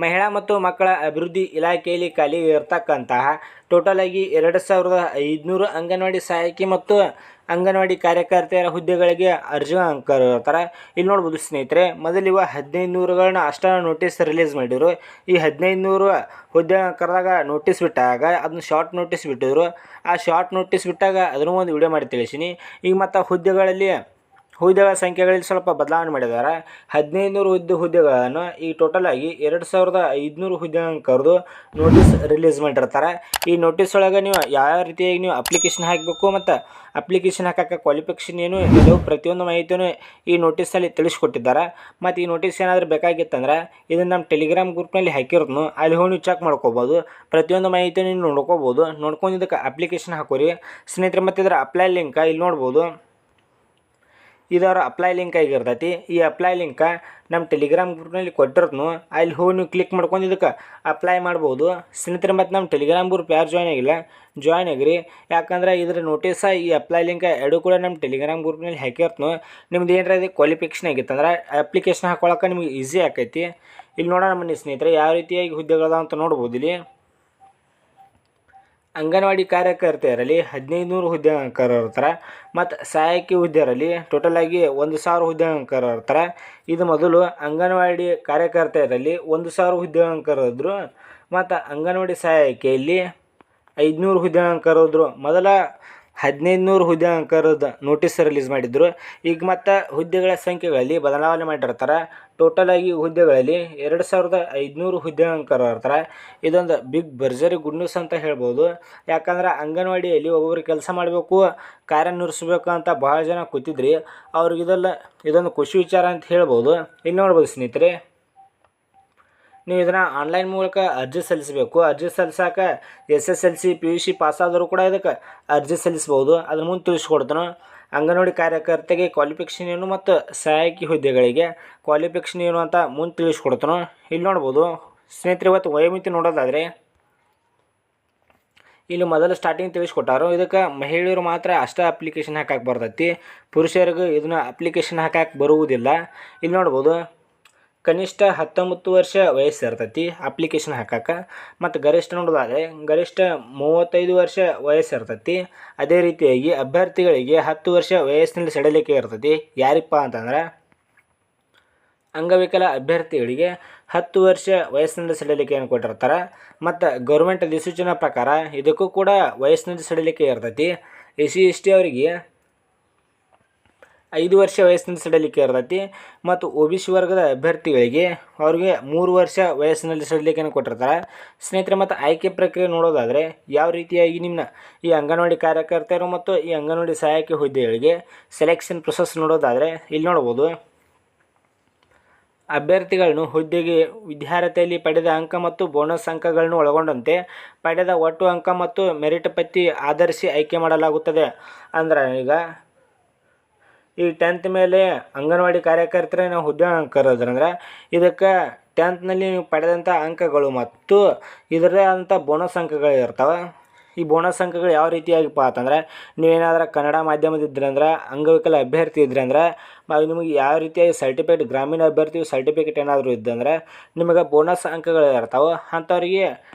ಮಹಿಳಾ ಮತ್ತು ಮಕ್ಕಳ ಅಭಿವೃದ್ಧಿ ಇಲಾಖೆಯಲ್ಲಿ ಖಾಲಿ ಇರತಕ್ಕಂತಹ ಟೋಟಲಾಗಿ 2500 ಅಂಗನವಾಡಿ ಸಹಾಯಕಿ ಮತ್ತು ಅಂಗನವಾಡಿ ಕಾರ್ಯಕರ್ತೆಯರ ಹುದ್ದೆಗಳಿಗೆ ಅರ್ಜಿ ಕರೆದಿರ್ತಾರೆ. ಇಲ್ಲಿ ನೋಡ್ಬೋದು ಸ್ನೇಹಿತರೆ, ಮೊದಲಿವ 1500ಗಳನ್ನ ಅಷ್ಟ ನೋಟಿಸ್ ರಿಲೀಸ್ ಮಾಡಿದರು. ಈ 1500 ಹುದ್ದೆ ಕರೆದಾಗ ನೋಟಿಸ್ ಬಿಟ್ಟಾಗ ಅದನ್ನ ಶಾರ್ಟ್ ನೋಟಿಸ್ ಬಿಟ್ಟಿದ್ರು. ಆ ಶಾರ್ಟ್ ನೋಟಿಸ್ ಬಿಟ್ಟಾಗ ಅದನ್ನು ಒಂದು ವಿಡಿಯೋ ಮಾಡಿ ತಿಳಿಸೀನಿ. ಈಗ ಮತ್ತು ಹುದ್ದೆಗಳ ಸಂಖ್ಯೆಗಳಲ್ಲಿ ಸ್ವಲ್ಪ ಬದಲಾವಣೆ ಮಾಡಿದ್ದಾರೆ. 1500 ಹುದ್ದೆಗಳನ್ನು ಈ ಟೋಟಲ್ ಆಗಿ 2500 ಹುದ್ದೆಗಳನ್ನು ಕರೆದು ನೋಟಿಸ್ ರಿಲೀಸ್ ಮಾಡಿರ್ತಾರೆ. ಈ ನೋಟಿಸ್ ಒಳಗೆ ನೀವು ಯಾವ ರೀತಿಯಾಗಿ ನೀವು ಅಪ್ಲಿಕೇಶನ್ ಹಾಕಬೇಕು ಮತ್ತು ಅಪ್ಲಿಕೇಶನ್ ಹಾಕಕ್ಕೆ ಕ್ವಾಲಿಫಿಕೇಷನ್ ಏನು ಇದು ಪ್ರತಿಯೊಂದು ಮಾಹಿತಿಯೂ ಈ ನೋಟಿಸಲ್ಲಿ ತಿಳಿಸ್ಕೊಟ್ಟಿದ್ದಾರೆ. ಮತ್ತು ಈ ನೋಟಿಸ್ ಏನಾದರೂ ಬೇಕಾಗಿತ್ತಂದ್ರೆ ಇದನ್ನು ನಮ್ಮ ಟೆಲಿಗ್ರಾಮ್ ಗ್ರೂಪ್ನಲ್ಲಿ ಹಾಕಿರೋದು, ಅಲ್ಲಿ ಹೋಗಿ ನೀವು ಚೆಕ್ ಮಾಡ್ಕೋಬೋದು. ಪ್ರತಿಯೊಂದು ಮಾಹಿತಿಯನ್ನು ನೀವು ನೋಡ್ಕೋಬೋದು. ನೋಡ್ಕೊಂಡು ಇದಕ್ಕೆ ಅಪ್ಲಿಕೇಶನ್ ಹಾಕೋರಿ ಸ್ನೇಹಿತರೆ. ಮತ್ತು ಇದರ ಅಪ್ಲೈ ಲಿಂಕ್ ಇಲ್ಲಿ ನೋಡ್ಬೋದು. ಇದರ ಅಪ್ಲೈ ಲಿಂಕ್ ಆಗಿರ್ತೈತಿ. ಈ ಅಪ್ಲೈ ಲಿಂಕ ನಮ್ಮ ಟೆಲಿಗ್ರಾಮ್ ಗ್ರೂಪ್ನಲ್ಲಿ ಕೊಟ್ಟಿರೋದು, ಅಲ್ಲಿ ಹೋಗಿ ನೀವು ಕ್ಲಿಕ್ ಮಾಡ್ಕೊಂಡು ಇದಕ್ಕೆ ಅಪ್ಲೈ ಮಾಡ್ಬೋದು ಸ್ನೇಹಿತರೆ. ಮತ್ತು ನಮ್ಮ ಟೆಲಿಗ್ರಾಮ್ ಗ್ರೂಪ್ ಯಾರು ಜಾಯ್ನ್ ಆಗಿಲ್ಲ, ಜಾಯ್ನ್ ಆಗಿರಿ. ಯಾಕಂದ್ರೆ ಇದರ ನೋಟಿಸ ಈ ಅಪ್ಲೈ ಲಿಂಕ್ ಎರಡೂ ಕೂಡ ನಮ್ಮ ಟೆಲಿಗ್ರಾಮ್ ಗ್ರೂಪ್ನಲ್ಲಿ ಹಾಕಿರ್ತು. ನಿಮ್ದು ಏನಾರ ಇದು ಕ್ವಾಲಿಫಿಕೇಷನ್ ಆಗಿತ್ತಂದ್ರೆ ಅಪ್ಲಿಕೇಶನ್ ಹಾಕೊಳಕ್ಕೆ ನಿಮ್ಗೆ ಈಸಿ ಆಕೈತಿ. ಇಲ್ಲಿ ನೋಡೋಣ ಬನ್ನಿ ಸ್ನೇಹಿತರೆ, ಯಾವ ರೀತಿಯಾಗಿ ಹುದ್ದೆಗಳದ ಅಂತ ನೋಡ್ಬೋದು. ಇಲ್ಲಿ ಅಂಗನವಾಡಿ ಕಾರ್ಯಕರ್ತೆಯರಲ್ಲಿ 1500 ಹುದ್ದೆ ಕರೆದಿರ್ತಾರೆ. ಮತ್ತು ಸಹಾಯಕಿ ಹುದ್ದೆಯರಲ್ಲಿ ಟೋಟಲಾಗಿ 1000 ಹುದ್ದೆ ಕರೆದಿರ್ತಾರೆ. ಇದು ಮೊದಲು ಅಂಗನವಾಡಿ ಕಾರ್ಯಕರ್ತೆಯರಲ್ಲಿ 1000 ಹುದ್ದೆ ಕರೆದಿದ್ರು. ಮತ್ತು ಅಂಗನವಾಡಿ ಸಹಾಯಕಿಯಲ್ಲಿ 500 ಹುದ್ದೆ ಕರೆದಿದ್ರು. ಮೊದಲ 1500 ಹುದ್ದೆ ಕರೆದು ನೋಟಿಸ್ ರಿಲೀಸ್ ಮಾಡಿದ್ರು. ಈಗ ಮತ್ತು ಹುದ್ದೆಗಳ ಸಂಖ್ಯೆಗಳಲ್ಲಿ ಬದಲಾವಣೆ ಮಾಡಿರ್ತಾರೆ. ಟೋಟಲಾಗಿ ಹುದ್ದೆಗಳಲ್ಲಿ 2500 ಹುದ್ದೆ ಕರೆದಿರ್ತಾರೆ. ಇದೊಂದು ಬಿಗ್ ಭರ್ಜರಿ ಗುಡ್ ನ್ಯೂಸ್ ಅಂತ ಹೇಳ್ಬೋದು. ಯಾಕಂದ್ರೆ ಅಂಗನವಾಡಿಯಲ್ಲಿ ಒಬ್ಬೊಬ್ಬರು ಕೆಲಸ ಮಾಡಬೇಕು, ಕಾರ್ಯನಿರ್ವಹಿಸಬೇಕು ಅಂತ ಭಾಳ ಜನ ಕೂತಿದ್ರಿ. ಇದೊಂದು ಖುಷಿ ವಿಚಾರ ಅಂತ ಹೇಳ್ಬೋದು. ಇಲ್ಲಿ ನೋಡ್ಬೋದು ಸ್ನೇಹಿತರೆ, ನೀವು ಇದನ್ನು ಆನ್ಲೈನ್ ಮೂಲಕ ಅರ್ಜಿ ಸಲ್ಲಿಸಬೇಕು. ಅರ್ಜಿ ಸಲ್ಲಿಸೋಕೆ SSLC PUC ಪಾಸಾದರೂ ಕೂಡ ಇದಕ್ಕೆ ಅರ್ಜಿ ಸಲ್ಲಿಸ್ಬೋದು. ಅದ್ರ ಮುಂದೆ ತಿಳಿಸ್ಕೊಡ್ತಾನೆ. ಅಂಗನವಾಡಿ ಕಾರ್ಯಕರ್ತೆಗೆ ಕ್ವಾಲಿಫಿಕೇಷನ್ ಏನು ಮತ್ತು ಸಹಾಯಕಿ ಹುದ್ದೆಗಳಿಗೆ ಕ್ವಾಲಿಫಿಕೇಷನ್ ಏನು ಅಂತ ಮುಂದೆ ತಿಳಿಸ್ಕೊಡ್ತಾನೆ. ಇಲ್ಲಿ ನೋಡ್ಬೋದು ಸ್ನೇಹಿತರೆ, ಇವತ್ತು ವಯೋಮಿತಿ ನೋಡೋದಾದರೆ ಇಲ್ಲಿ ಮೊದಲು ಸ್ಟಾರ್ಟಿಂಗ್ ತಿಳಿಸ್ಕೊಟ್ಟಾರು. ಇದಕ್ಕೆ ಮಹಿಳೆಯರು ಮಾತ್ರ ಅಷ್ಟೇ ಅಪ್ಲಿಕೇಶನ್ ಹಾಕಕ್ಕೆ ಬರ್ತೈತಿ, ಪುರುಷರಿಗೂ ಇದನ್ನು ಅಪ್ಲಿಕೇಶನ್ ಹಾಕಕ್ಕೆ ಬರುವುದಿಲ್ಲ. ಇಲ್ಲಿ ನೋಡ್ಬೋದು ಕನಿಷ್ಠ 19 ವರ್ಷ ವಯಸ್ಸು ಇರ್ತೈತಿ ಅಪ್ಲಿಕೇಶನ್ ಹಾಕಕ್ಕೆ. ಮತ್ತು ಗರಿಷ್ಠ ನೋಡೋದಾದರೆ ಗರಿಷ್ಠ 35 ವರ್ಷ ವಯಸ್ಸು ಇರ್ತೈತಿ. ಅದೇ ರೀತಿಯಾಗಿ ಅಭ್ಯರ್ಥಿಗಳಿಗೆ 10 ವರ್ಷ ವಯಸ್ಸಿನಲ್ಲಿ ಸಡಿಲಿಕೆ ಇರ್ತೈತಿ. ಯಾರಿಪ್ಪ ಅಂತಂದ್ರೆ ಅಂಗವಿಕಲ ಅಭ್ಯರ್ಥಿಗಳಿಗೆ 10 ವರ್ಷ ವಯಸ್ಸಿನಲ್ಲಿ ಸಡಿಲಿಕೆಯನ್ನು ಕೊಟ್ಟಿರ್ತಾರೆ. ಮತ್ತು ಗೌರ್ಮೆಂಟ್ ಅಧಿಸೂಚನೆ ಪ್ರಕಾರ ಇದಕ್ಕೂ ಕೂಡ ವಯಸ್ಸಿನಲ್ಲಿ ಸಡಿಲಿಕೆ ಇರ್ತೈತಿ. SC ST ಅವರಿಗೆ 5 ವರ್ಷ ವಯಸ್ಸಿನಲ್ಲಿ ಸಡಿಲಿಕೆ ಇರ್ತೈತಿ. ಮತ್ತು OBC ವರ್ಗದ ಅಭ್ಯರ್ಥಿಗಳಿಗೆ ಅವ್ರಿಗೆ 3 ವರ್ಷ ವಯಸ್ಸಿನಲ್ಲಿ ಸಡಿಲಿಕೆಯನ್ನು ಕೊಟ್ಟಿರ್ತಾರೆ ಸ್ನೇಹಿತರೆ. ಮತ್ತು ಆಯ್ಕೆ ಪ್ರಕ್ರಿಯೆ ನೋಡೋದಾದರೆ ಯಾವ ರೀತಿಯಾಗಿ ನಿಮ್ಮ ಈ ಅಂಗನವಾಡಿ ಕಾರ್ಯಕರ್ತರು ಮತ್ತು ಈ ಅಂಗನವಾಡಿ ಸಹಾಯಕಿ ಹುದ್ದೆಗಳಿಗೆ ಸೆಲೆಕ್ಷನ್ ಪ್ರೊಸೆಸ್ ನೋಡೋದಾದರೆ ಇಲ್ಲಿ ನೋಡ್ಬೋದು. ಅಭ್ಯರ್ಥಿಗಳನ್ನು ಹುದ್ದೆಗೆ ವಿದ್ಯಾರ್ಹತೆಯಲ್ಲಿ ಪಡೆದ ಅಂಕ ಮತ್ತು ಬೋನಸ್ ಅಂಕಗಳನ್ನು ಒಳಗೊಂಡಂತೆ ಪಡೆದ ಒಟ್ಟು ಅಂಕ ಮತ್ತು ಮೆರಿಟ್ ಪಟ್ಟಿ ಆಧರಿಸಿ ಆಯ್ಕೆ ಮಾಡಲಾಗುತ್ತದೆ. ಅಂದ್ರೆ ಈಗ ಈ 10th ಮೇಲೆ ಅಂಗನವಾಡಿ ಕಾರ್ಯಕರ್ತರೇ ನಾವು ಹುದ್ದೆ ಕರೆದ್ರಂದ್ರೆ ಇದಕ್ಕೆ 10th ನೀವು ಪಡೆದಂಥ ಅಂಕಗಳು ಮತ್ತು ಇದರದೇ ಆದಂಥ ಬೋನಸ್ ಅಂಕಗಳು ಇರ್ತವೆ. ಈ ಬೋನಸ್ ಅಂಕಗಳು ಯಾವ ರೀತಿಯಾಗಿಪ್ಪ ಅಂತಂದ್ರೆ ನೀವೇನಾದ್ರೂ ಕನ್ನಡ ಮಾಧ್ಯಮದಿದ್ರಂದ್ರೆ, ಅಂಗವಿಕಲ ಅಭ್ಯರ್ಥಿ ಇದ್ರಂದ್ರೆ ನಿಮಗೆ ಯಾವ ರೀತಿಯಾಗಿ ಸರ್ಟಿಫಿಕೇಟ್, ಗ್ರಾಮೀಣ ಅಭ್ಯರ್ಥಿ ಸರ್ಟಿಫಿಕೇಟ್ ಏನಾದರೂ ಇದ್ದಂದ್ರೆ ನಿಮಗೆ ಬೋನಸ್ ಅಂಕಗಳು ಇರ್ತಾವೆ. ಅಂಥವ್ರಿಗೆ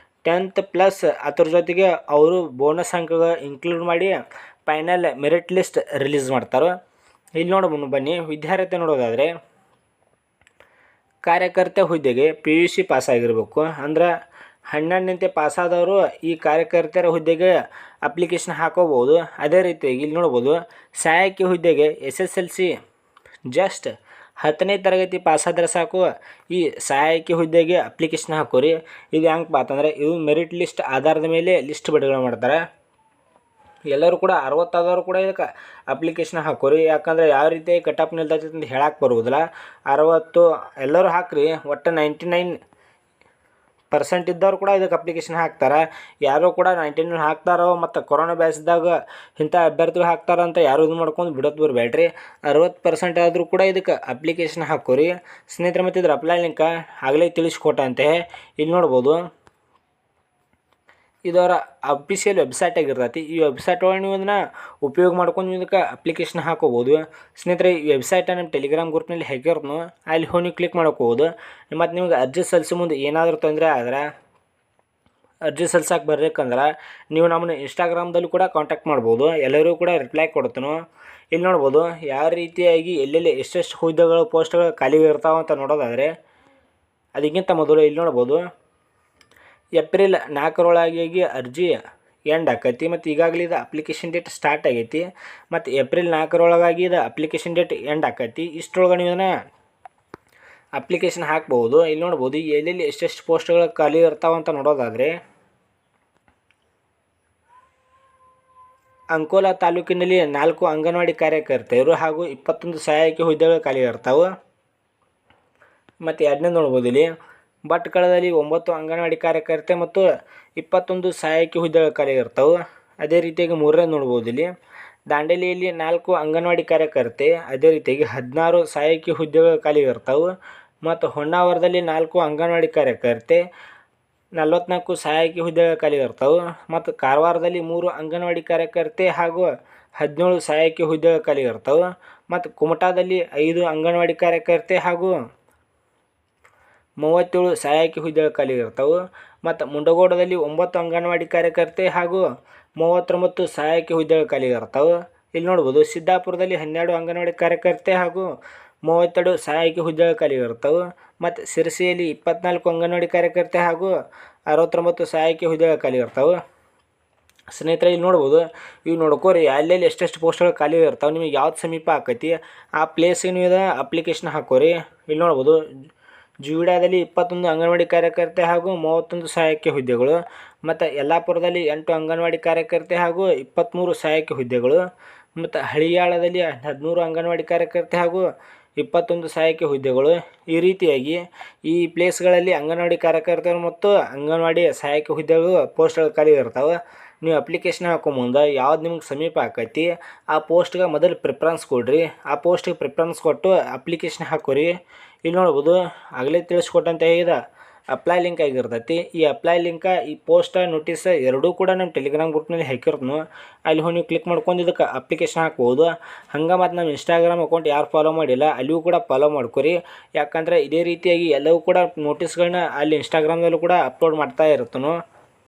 10th ಪ್ಲಸ್ ಅದ್ರ ಜೊತೆಗೆ ಅವರು ಬೋನಸ್ ಅಂಕಗಳು ಇನ್ಕ್ಲೂಡ್ ಮಾಡಿ ಫೈನಲ್ ಮೆರಿಟ್ ಲಿಸ್ಟ್ ರಿಲೀಸ್ ಮಾಡ್ತಾರೆ. ಇಲ್ಲಿ ಬನ್ನಿ ವಿದ್ಯಾರ್ಹತೆ ನೋಡೋದಾದರೆ ಕಾರ್ಯಕರ್ತೆ ಹುದ್ದೆಗೆ PUC ಪಾಸಾಗಿರಬೇಕು. ಅಂದ್ರೆ 12ನೇ ಪಾಸಾದವರು ಈ ಕಾರ್ಯಕರ್ತರ ಹುದ್ದೆಗೆ ಅಪ್ಲಿಕೇಶನ್ ಹಾಕೋಬೋದು. ಅದೇ ರೀತಿಯಾಗಿ ಇಲ್ಲಿ ನೋಡ್ಬೋದು ಸಹಾಯಕಿ ಹುದ್ದೆಗೆ SSLC ಜಸ್ಟ್ 10ನೇ ತರಗತಿ ಪಾಸಾದರೆ ಸಾಕು ಈ ಸಹಾಯಕಿ ಹುದ್ದೆಗೆ ಅಪ್ಲಿಕೇಶನ್ ಹಾಕೋರಿ. ಇದು ಹೆಂಗಪ್ಪ ಅಂತಂದರೆ ಇದು ಮೆರಿಟ್ ಲಿಸ್ಟ್ ಆಧಾರದ ಮೇಲೆ ಲಿಸ್ಟ್ ಬಿಡುಗಡೆ ಮಾಡ್ತಾರೆ. ಎಲ್ಲರೂ ಕೂಡ 60 ಆದವರು ಕೂಡ ಇದಕ್ಕೆ ಅಪ್ಲಿಕೇಶನ್ ಹಾಕೋರಿ. ಯಾಕಂದರೆ ಯಾವ ರೀತಿ ಕಟಪ್ ನಿಲ್ತೈತಿ ಅಂತ ಹೇಳಕ್ಕೆ ಬರುವುದಿಲ್ಲ. 60 ಎಲ್ಲರೂ ಹಾಕ್ರಿ. ಒಟ್ಟು 99% ಇದ್ದವರು ಕೂಡ ಇದಕ್ಕೆ ಅಪ್ಲಿಕೇಶನ್ ಹಾಕ್ತಾರೆ. ಯಾರು ಕೂಡ 99 ಹಾಕ್ತಾರೋ ಮತ್ತು ಕೊರೋನಾ ಬ್ಯಾಚ್ದಾಗ ಇಂಥ ಅಭ್ಯರ್ಥಿಗಳು ಹಾಕ್ತಾರಂತ ಯಾರು ಇದು ಮಾಡ್ಕೊಂಡು ಬಿಡೋದು ಬರಬೇಡ್ರಿ. 60% ಆದರೂ ಕೂಡ ಇದಕ್ಕೆ ಅಪ್ಲಿಕೇಶನ್ ಹಾಕೋರಿ ಸ್ನೇಹಿತರೆ. ಮತ್ತು ಇದ್ರ ಅಪ್ಲೈ ಲಿಂಕ ಆಗಲೇ ತಿಳಿಸ್ಕೊಟ್ಟಂತೆ ಇಲ್ಲಿ ನೋಡ್ಬೋದು. ಇದವರ ಅಫಿಷಿಯಲ್ ವೆಬ್ಸೈಟ್ ಆಗಿರ್ತೈತಿ. ಈ ವೆಬ್ಸೈಟ್ ಒಳಗೆ ನೀವು ಅದನ್ನು ಉಪಯೋಗ ಮಾಡ್ಕೊಂಡು ನೀವು ಇದಕ್ಕೆ ಅಪ್ಲಿಕೇಶನ್ ಹಾಕೋಬೋದು. ಸ್ನೇಹಿತರೆ, ಈ ವೆಬ್ಸೈಟ ನಮ್ಮ ಟೆಲಿಗ್ರಾಮ್ ಗ್ರೂಪ್ನಲ್ಲಿ ಹಾಕಿರ್ತೀನಿ, ಅಲ್ಲಿ ಹೋಗಿ ನೀವು ಕ್ಲಿಕ್ ಮಾಡ್ಕೋಬೋದು. ಮತ್ತು ನಿಮ್ಗೆ ಅರ್ಜಿ ಸಲ್ಲಿಸೋ ಮುಂದೆ ಏನಾದರೂ ತೊಂದರೆ ಆದ್ರೆ ಅರ್ಜಿ ಸಲ್ಸಕ್ಕೆ ಬರ್ಬೇಕಂದ್ರೆ ನೀವು ನಮ್ಮನ್ನು ಇನ್ಸ್ಟಾಗ್ರಾಮ್ದಲ್ಲೂ ಕೂಡ ಕಾಂಟ್ಯಾಕ್ಟ್ ಮಾಡ್ಬೋದು. ಎಲ್ಲರಿಗೂ ಕೂಡ ರಿಪ್ಲೈ ಕೊಡ್ತೀನಿ. ಇಲ್ಲಿ ನೋಡ್ಬೋದು ಯಾವ ರೀತಿಯಾಗಿ ಎಲ್ಲೆಲ್ಲಿ ಎಷ್ಟೆಷ್ಟು ಹುದ್ದೆಗಳು ಪೋಸ್ಟ್ಗಳು ಖಾಲಿ ಇರ್ತಾವೆ ಅಂತ ನೋಡೋದಾದರೆ, ಅದಕ್ಕಿಂತ ಮೊದಲು ಇಲ್ಲಿ ನೋಡ್ಬೋದು ಏಪ್ರಿಲ್ 4 ಅರ್ಜಿ ಎಂಡ್ ಆಕೈತಿ. ಮತ್ತು ಈಗಾಗಲೇ ಇದು ಅಪ್ಲಿಕೇಶನ್ ಡೇಟ್ ಸ್ಟಾರ್ಟ್ ಆಗೈತಿ. ಮತ್ತು ಏಪ್ರಿಲ್ 4 ಇದು ಅಪ್ಲಿಕೇಶನ್ ಡೇಟ್ ಎಂಡ್ ಆಕೈತಿ. ಇಷ್ಟರೊಳಗೆ ನೀವು ಇದನ್ನು ಅಪ್ಲಿಕೇಶನ್ ಹಾಕ್ಬೋದು. ಇಲ್ಲಿ ನೋಡ್ಬೋದು ಎಲ್ಲೆಲ್ಲಿ ಎಷ್ಟೆಷ್ಟು ಪೋಸ್ಟ್ಗಳು ಖಾಲಿ ಇರ್ತಾವಂತ ನೋಡೋದಾದರೆ, ಅಂಕೋಲಾ ತಾಲೂಕಿನಲ್ಲಿ 4 ಅಂಗನವಾಡಿ ಕಾರ್ಯಕರ್ತೆಯರು ಹಾಗೂ 21 ಸಹಾಯಕಿ ಹುದ್ದೆಗಳು ಖಾಲಿ ಇರ್ತಾವೆ. ಮತ್ತು ಎರಡನೇ ನೋಡ್ಬೋದು ಇಲ್ಲಿ ಭಟ್ಕಳದಲ್ಲಿ 9 ಅಂಗನವಾಡಿ ಕಾರ್ಯಕರ್ತೆ ಮತ್ತು 21 ಸಹಾಯಕಿ ಹುದ್ದೆಗಳು ಖಾಲಿ ಇರ್ತಾವೆ. ಅದೇ ರೀತಿಯಾಗಿ ಮೂರನೇ ನೋಡ್ಬೋದು ಇಲ್ಲಿ ದಾಂಡೇಲಿಯಲ್ಲಿ 4 ಅಂಗನವಾಡಿ ಕಾರ್ಯಕರ್ತೆ, ಅದೇ ರೀತಿಯಾಗಿ 16 ಸಹಾಯಕಿ ಹುದ್ದೆಗಳು ಖಾಲಿ ಇರ್ತಾವೆ. ಮತ್ತು ಹೊನ್ನಾವರದಲ್ಲಿ 4 ಅಂಗನವಾಡಿ ಕಾರ್ಯಕರ್ತೆ, 44 ಸಹಾಯಕಿ ಹುದ್ದೆಗಳು ಖಾಲಿ ಇರ್ತಾವೆ. ಮತ್ತು ಕಾರವಾರದಲ್ಲಿ 3 ಅಂಗನವಾಡಿ ಕಾರ್ಯಕರ್ತೆ ಹಾಗೂ 17 ಸಹಾಯಕಿ ಹುದ್ದೆಗಳು ಖಾಲಿ ಇರ್ತಾವೆ. ಮತ್ತು ಕುಮಟಾದಲ್ಲಿ 5 ಅಂಗನವಾಡಿ ಕಾರ್ಯಕರ್ತೆ ಹಾಗೂ 37 ಸಹಾಯಕಿ ಹುದ್ದೆಗಳು ಖಾಲಿ ಇರ್ತಾವೆ. ಮತ್ತು ಮುಂಡಗೋಡದಲ್ಲಿ 9 ಅಂಗನವಾಡಿ ಕಾರ್ಯಕರ್ತೆ ಹಾಗೂ 39 ಸಹಾಯಕಿ ಹುದ್ದೆಗಳು ಖಾಲಿ ಇರ್ತಾವೆ. ಇಲ್ಲಿ ನೋಡ್ಬೋದು ಸಿದ್ದಾಪುರದಲ್ಲಿ 12 ಅಂಗನವಾಡಿ ಕಾರ್ಯಕರ್ತೆ ಹಾಗೂ 32 ಸಹಾಯಕಿ ಹುದ್ದೆಗಳು ಖಾಲಿ ಇರ್ತಾವೆ. ಮತ್ತು ಸಿರಸಿಯಲ್ಲಿ 24 ಅಂಗನವಾಡಿ ಕಾರ್ಯಕರ್ತೆ ಹಾಗೂ 69 ಸಹಾಯಕಿ ಹುದ್ದೆಗಳು ಖಾಲಿ ಇರ್ತಾವೆ. ಸ್ನೇಹಿತರೆ, ಇಲ್ಲಿ ನೋಡ್ಬೋದು ಇವು ನೋಡ್ಕೋರಿ ಎಲ್ಲೆಲ್ಲಿ ಎಷ್ಟೆಷ್ಟು ಪೋಸ್ಟ್ಗಳು ಖಾಲಿ ಇರ್ತಾವೆ, ನಿಮಗೆ ಯಾವ್ದು ಸಮೀಪ ಆಕೈತಿ ಆ ಪ್ಲೇಸಿಗೆ ನೀವು ಇದು ಅಪ್ಲಿಕೇಶನ್ ಹಾಕೋರಿ. ಇಲ್ಲಿ ನೋಡ್ಬೋದು ಜುವಿಡಾದಲ್ಲಿ 21 ಅಂಗನವಾಡಿ ಕಾರ್ಯಕರ್ತೆ ಹಾಗೂ 31 ಸಹಾಯಕಿ ಹುದ್ದೆಗಳು. ಮತ್ತು ಯಲ್ಲಾಪುರದಲ್ಲಿ 8 ಅಂಗನವಾಡಿ ಕಾರ್ಯಕರ್ತೆ ಹಾಗೂ 23 ಸಹಾಯಕಿ ಹುದ್ದೆಗಳು. ಮತ್ತು ಹಳಿಯಾಳದಲ್ಲಿ 13 ಅಂಗನವಾಡಿ ಕಾರ್ಯಕರ್ತೆ ಹಾಗೂ 21 ಸಹಾಯಕಿ ಹುದ್ದೆಗಳು. ಈ ರೀತಿಯಾಗಿ ಈ ಪ್ಲೇಸ್ಗಳಲ್ಲಿ ಅಂಗನವಾಡಿ ಕಾರ್ಯಕರ್ತರು ಮತ್ತು ಅಂಗನವಾಡಿ ಸಹಾಯಕಿ ಹುದ್ದೆಗಳು ಪೋಸ್ಟ್ಗಳು ಖಾಲಿ ಇರ್ತಾವೆ. ನೀವು ಅಪ್ಲಿಕೇಶನ್ ಹಾಕೋ ಮುಂದೆ ಯಾವ್ದು ನಿಮ್ಗೆ ಸಮೀಪ ಆಕೈತಿ ಆ ಪೋಸ್ಟ್ಗೆ ಮೊದಲು ಪ್ರಿಫರೆನ್ಸ್ ಕೊಡಿರಿ. ಆ ಪೋಸ್ಟಿಗೆ ಪ್ರಿಫರೆನ್ಸ್ ಕೊಟ್ಟು ಅಪ್ಲಿಕೇಶನ್ ಹಾಕೋರಿ. ಇಲ್ಲಿ ನೋಡ್ಬೋದು ಆಗಲೇ ತಿಳಿಸ್ಕೊಟ್ಟಂತೆ ಇದು ಅಪ್ಲೈ ಲಿಂಕ್ ಆಗಿರ್ತೈತಿ. ಈ ಅಪ್ಲೈ ಲಿಂಕ ಈ ಪೋಸ್ಟ್ ನೋಟಿಸ್ ಎರಡೂ ಕೂಡ ನಮ್ಮ ಟೆಲಿಗ್ರಾಮ್ ಗ್ರೂಪ್ನಲ್ಲಿ ಹಾಕಿರ್ತೀನಿ. ಅಲ್ಲಿ ಹೋಗಿ ನೀವು ಕ್ಲಿಕ್ ಮಾಡ್ಕೊಂಡು ಇದಕ್ಕೆ ಅಪ್ಲಿಕೇಶನ್ ಹಾಕ್ಬೋದು. ಹಂಗೆ ಮತ್ತು ನಮ್ಮ ಇನ್ಸ್ಟಾಗ್ರಾಮ್ ಅಕೌಂಟ್ ಯಾರು ಫಾಲೋ ಮಾಡಿಲ್ಲ ಅಲ್ಲಿಯೂ ಕೂಡ ಫಾಲೋ ಮಾಡ್ಕೊರಿ. ಯಾಕಂದರೆ ಇದೇ ರೀತಿಯಾಗಿ ಎಲ್ಲವೂ ಕೂಡ ನೋಟಿಸ್ಗಳನ್ನ ಅಲ್ಲಿ ಇನ್ಸ್ಟಾಗ್ರಾಮ್ದಲ್ಲೂ ಕೂಡ ಅಪ್ಲೋಡ್ ಮಾಡ್ತಾ ಇರ್ತೀನಿ.